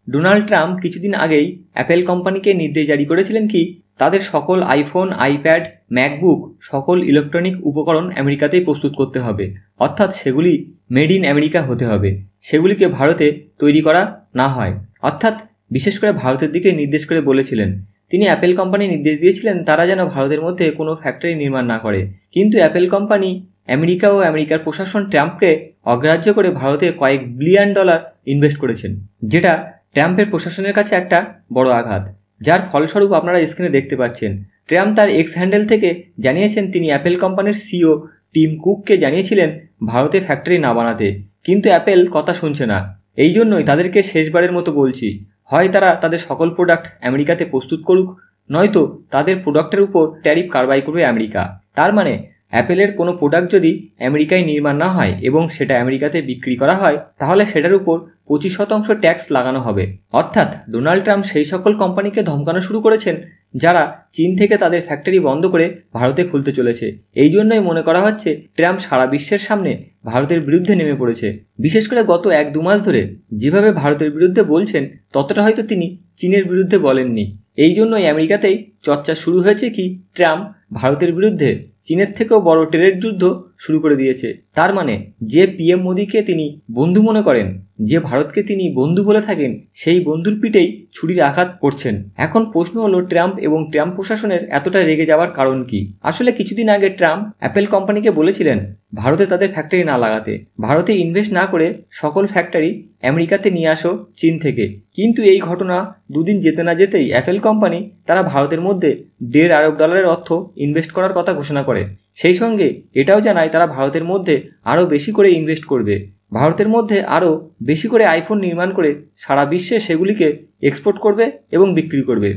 Donald Trump কিছুদিন আগেই Apple কোম্পানিকে নির্দেশ জারি করেছিলেন কি তাদের সকল আইফোন, আইপ্যাড, ম্যাকবুক সকল ইলেকট্রনিক উপকরণ আমেরিকাতেই প্রস্তুত করতে হবে, অর্থাৎ সেগুলি মেড ইন আমেরিকা হতে হবে, সেগুলিকে ভারতে তৈরি করা না হয়। অর্থাৎ বিশেষ করে ভারতের দিকে নির্দেশ করে বলেছিলেন। তিনি অ্যাপেল কোম্পানি নির্দেশ দিয়েছিলেন তারা যেন ভারতের মধ্যে কোনো ফ্যাক্টরি নির্মাণ না করে, কিন্তু অ্যাপেল কোম্পানি আমেরিকা ও আমেরিকার প্রশাসন ট্রাম্পকে অগ্রাহ্য করে ভারতে কয়েক বিলিয়ন ডলার ইনভেস্ট করেছেন, যেটা ট্রাম্পের প্রশাসনের কাছে একটা বড় আঘাত, যার ফলস্বরূপ আপনারা স্ক্রিনে দেখতে পাচ্ছেন। ট্রাম্প তার এক্স হ্যান্ডেল থেকে জানিয়েছেন তিনি অ্যাপেল কোম্পানির সিইও টিম কুককে জানিয়েছিলেন ভারতে ফ্যাক্টরি না বানাতে, কিন্তু অ্যাপেল কথা শুনছে না। এই জন্যই তাদেরকে শেষবারের মতো বলছি, হয় তারা তাদের সকল প্রোডাক্ট আমেরিকাতে প্রস্তুত করুক, নয়তো তাদের প্রোডাক্টের উপর ট্যারিফ কারবাই করবে আমেরিকা। তার মানে অ্যাপেলের কোনো প্রোডাক্ট যদি আমেরিকায় নির্মাণ না হয় এবং সেটা আমেরিকাতে বিক্রি করা হয়, তাহলে সেটার উপর 25% ট্যাক্স লাগানো হবে। অর্থাৎ ডোনাল্ড ট্রাম্প সেই সকল কোম্পানিকে ধমকানো শুরু করেছেন যারা চীন থেকে তাদের ফ্যাক্টরি বন্ধ করে ভারতে খুলতে চলেছে। এই জন্যই মনে করা হচ্ছে ট্রাম্প সারা বিশ্বের সামনে ভারতের বিরুদ্ধে নেমে পড়েছে। বিশেষ করে গত 1-2 মাস ধরে যেভাবে ভারতের বিরুদ্ধে বলছেন, ততটা হয়তো তিনি চীনের বিরুদ্ধে বলেননি। এই জন্যই আমেরিকাতেই চর্চা শুরু হয়েছে কি ট্রাম্প ভারতের বিরুদ্ধে চীনের থেকেও বড় ট্রেড যুদ্ধ শুরু করে দিয়েছে। তার মানে যে পিএম মোদীকে তিনি বন্ধু মনে করেন, যে ভারতকে তিনি বন্ধু বলে থাকেন, সেই বন্ধুর পিঠেই ছুরির আঘাত করছেন। এখন প্রশ্ন হলো ট্রাম্প এবং ট্রাম্প প্রশাসনের এতটা রেগে যাওয়ার কারণ কি? আসলে কিছুদিন আগে ট্রাম্প অ্যাপেল কোম্পানিকে বলেছিলেন ভারতে তাদের ফ্যাক্টরি না লাগাতে, ভারতে ইনভেস্ট না করে সকল ফ্যাক্টরি আমেরিকাতে নিয়ে আসো চীন থেকে। কিন্তু এই ঘটনা দুদিন যেতে না যেতেই অ্যাপেল কোম্পানি তারা ভারতের মধ্যে $1.5 আরব অর্থ ইনভেস্ট করার কথা ঘোষণা করে। সেই সঙ্গে এটাও জানায় তারা ভারতের মধ্যে আরও বেশি করে ইনভেস্ট করবে, ভারতের মধ্যে আরও বেশি করে আইফোন নির্মাণ করে সারা বিশ্বে সেগুলিকে এক্সপোর্ট করবে এবং বিক্রি করবে।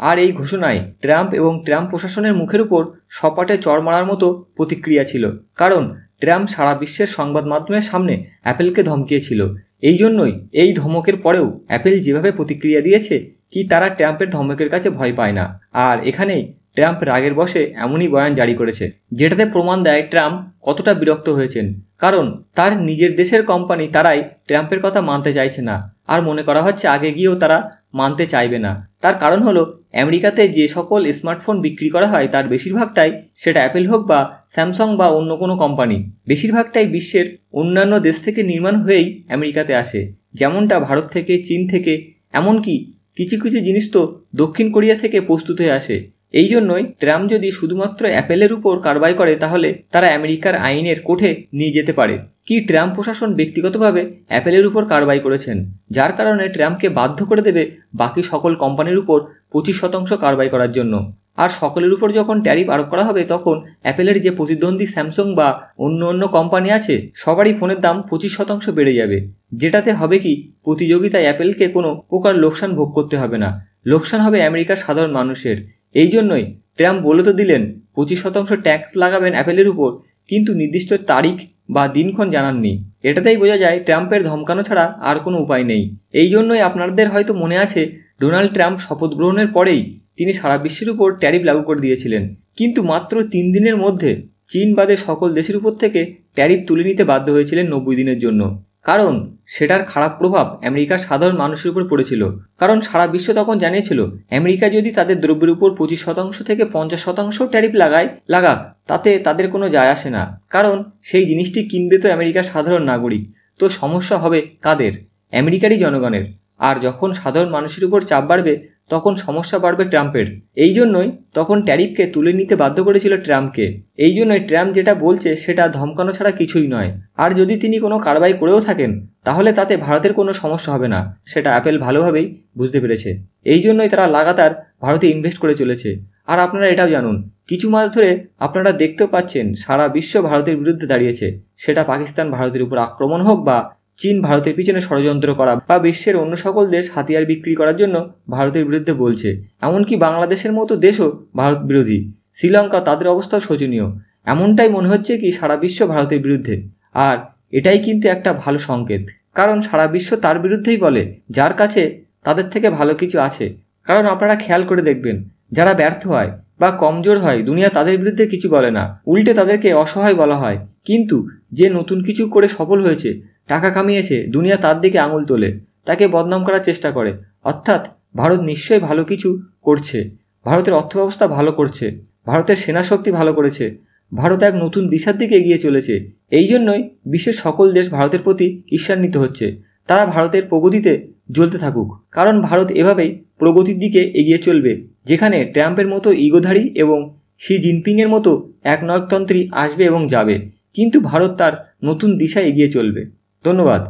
আর এই ঘোষণায় ট্রাম্প এবং ট্রাম্প প্রশাসনের মুখের উপর সপাটে চড় মারার মতো প্রতিক্রিয়া ছিল, কারণ ট্রাম্প সারা বিশ্বের সংবাদ মাধ্যমের সামনে অ্যাপেলকে ধমকিয়েছিল। এই জন্যই এই ধমকের পরেও অ্যাপেল যেভাবে প্রতিক্রিয়া দিয়েছে কি তারা ট্রাম্পের ধমকের কাছে ভয় পায় না। আর এখানেই ট্রাম্প রাগের বশে এমনই বয়ান জারি করেছে, যেটাতে প্রমাণ দেয় ট্রাম্প কতটা বিরক্ত হয়েছেন, কারণ তার নিজের দেশের কোম্পানি তারাই ট্রাম্পের কথা মানতে চাইছে না, আর মনে করা হচ্ছে আগে গিয়েও তারা মানতে চাইবে না। তার কারণ হলো আমেরিকাতে যে সকল স্মার্টফোন বিক্রি করা হয় তার বেশিরভাগটাই, সেটা অ্যাপেল হোক বা স্যামসাং বা অন্য কোনো কোম্পানি, বেশিরভাগটাই বিশ্বের অন্যান্য দেশ থেকে নির্মাণ হয়েই আমেরিকাতে আসে। যেমনটা ভারত থেকে, চীন থেকে, এমনকি কিছু কিছু জিনিস তো দক্ষিণ কোরিয়া থেকে প্রস্তুত হয়ে আসে। এই জন্যই ট্রাম্প যদি শুধুমাত্র অ্যাপেলের উপর কারবাই করে তাহলে তারা আমেরিকার আইনের কোর্টে নিয়ে যেতে পারে। কি ট্রাম্প প্রশাসন ব্যক্তিগতভাবে অ্যাপেলের উপর কারবাই করেছেন, যার কারণে ট্রাম্পকে বাধ্য করে দেবে বাকি সকল কোম্পানির উপর 25% কারবাই করার জন্য। আর সকলের উপর যখন ট্যারিফ আরোপ করা হবে তখন অ্যাপেলের যে প্রতিদ্বন্দ্বী স্যামসাং বা অন্য অন্য কোম্পানি আছে সবারই ফোনের দাম 25% বেড়ে যাবে, যেটাতে হবে কি প্রতিযোগিতায় অ্যাপেলকে কোনো প্রকার লোকসান ভোগ করতে হবে না, লোকসান হবে আমেরিকার সাধারণ মানুষের। এই জন্যই ট্রাম্প বলে তো দিলেন 25% ট্যাক্স লাগাবেন অ্যাপেলের উপর, কিন্তু নির্দিষ্ট তারিখ বা দিনক্ষণ জানাননি। এটাতেই বোঝা যায় ট্রাম্পের ধমকানো ছাড়া আর কোনো উপায় নেই। এই জন্যই আপনাদের হয়তো মনে আছে ডোনাল্ড ট্রাম্প শপথ গ্রহণের পরেই তিনি সারা বিশ্বের উপর ট্যারিফ লাগু করে দিয়েছিলেন, কিন্তু মাত্র 3 দিনের মধ্যে চীন বাদে সকল দেশের উপর থেকে ট্যারিফ তুলে নিতে বাধ্য হয়েছিলেন 90 দিনের জন্য। কারণ সেটার খারাপ প্রভাব আমেরিকার সাধারণ মানুষের উপর পড়েছিল, কারণ সারা বিশ্ব তখন জানিয়েছিল আমেরিকা যদি তাদের দ্রব্যের উপর 25% থেকে 50% ট্যারিফ লাগাক তাতে তাদের কোনো যায় আসে না, কারণ সেই জিনিসটি কিনবে তো আমেরিকার সাধারণ নাগরিক। তো সমস্যা হবে কাদের? আমেরিকারই জনগণের। আর যখন সাধারণ মানুষের উপর চাপ বাড়বে তখন সমস্যা বাড়বে ট্রাম্পের। এই জন্যই তখন ট্যারিফকে তুলে নিতে বাধ্য করেছিল ট্রাম্পকে। এই জন্যই ট্রাম্প যেটা বলছে সেটা ধমকানো ছাড়া কিছুই নয়। আর যদি তিনি কোনো কারবাই করেও থাকেন তাহলে তাতে ভারতের কোনো সমস্যা হবে না, সেটা অ্যাপেল ভালোভাবেই বুঝতে পেরেছে। এই জন্যই তারা লাগাতার ভারতে ইনভেস্ট করে চলেছে। আর আপনারা এটাও জানুন, কিছু মাস ধরে আপনারা দেখতেও পাচ্ছেন সারা বিশ্ব ভারতের বিরুদ্ধে দাঁড়িয়েছে, সেটা পাকিস্তান ভারতের উপর আক্রমণ হোক বা চীন ভারতের পিছনে ষড়যন্ত্র করা বা বিশ্বের অন্য সকল দেশ হাতিয়ার বিক্রি করার জন্য ভারতের বিরুদ্ধে বলছে। এমনকি বাংলাদেশের মতো দেশও ভারত বিরোধী, শ্রীলঙ্কা, তাদের অবস্থাও শোচনীয়। এমনটাই মনে হচ্ছে কি সারা বিশ্ব ভারতের বিরুদ্ধে। আর এটাই কিন্তু একটা ভালো সংকেত, কারণ সারা বিশ্ব তার বিরুদ্ধেই বলে যার কাছে তাদের থেকে ভালো কিছু আছে। কারণ আপনারা খেয়াল করে দেখবেন, যারা ব্যর্থ হয় বা কমজোর হয় দুনিয়া তাদের বিরুদ্ধে কিছু বলে না, উল্টে তাদেরকে অসহায় বলা হয়। কিন্তু যে নতুন কিছু করে সফল হয়েছে, টাকা কামিয়েছে, দুনিয়া তার দিকে আঙুল তোলে। তাকে বদনাম করার চেষ্টা করে। অর্থাৎ ভারত নিশ্চয়ই ভালো কিছু করছে, ভারতের অর্থব্যবস্থা ভালো করছে, ভারতের সেনাশক্তি ভালো করেছে, ভারত এক নতুন দিশার দিকে এগিয়ে চলেছে। এই জন্যই বিশ্বের সকল দেশ ভারতের প্রতি ঈর্ষান্বিত হচ্ছে। তারা ভারতের প্রগতিতে জ্বলতে থাকুক, কারণ ভারত এভাবেই প্রগতির দিকে এগিয়ে চলবে, যেখানে ট্রাম্পের মতো ইগোধারী এবং শি জিনপিংয়ের মতো একনায়কতন্ত্রী আসবে এবং যাবে, কিন্তু ভারত তার নতুন দিশায় এগিয়ে চলবে। ধন্যবাদ।